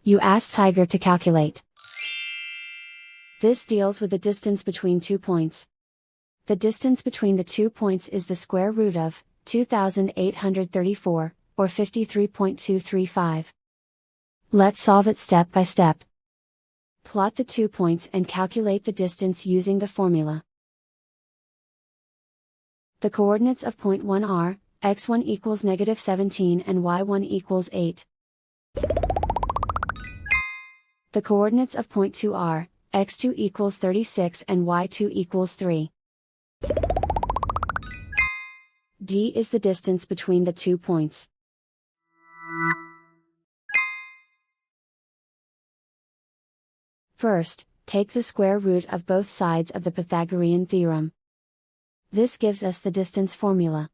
You ask Tiger to calculate. This deals with the distance between 2 points. The distance between the 2 points is the square root of 2834, or 53.235. Let's solve it step by step. Plot the 2 points and calculate the distance using the formula. The coordinates of point 1 are, x1 equals -17 and y1 equals 8. The coordinates of point 2 are, x2 equals 36 and y2 equals 3. D is the distance between the 2 points. First, take the square root of both sides of the Pythagorean theorem. This gives us the distance formula.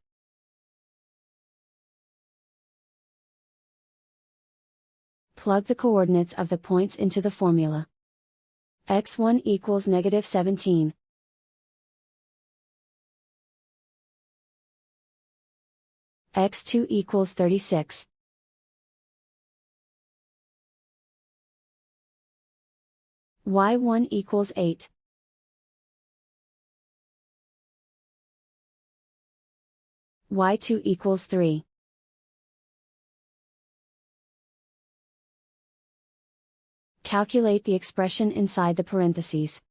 Plug the coordinates of the points into the formula. x1 equals -17. x2 equals 36. y1 equals 8. y2 equals 3. Calculate the expression inside the parentheses.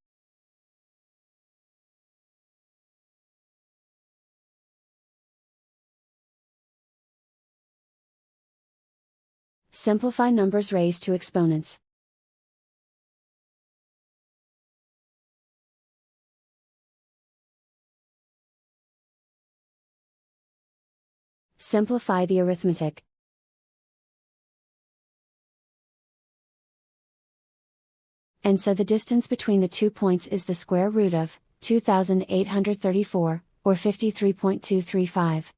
Simplify numbers raised to exponents. Simplify the arithmetic. And so the distance between the 2 points is the square root of 2834, or 53.235.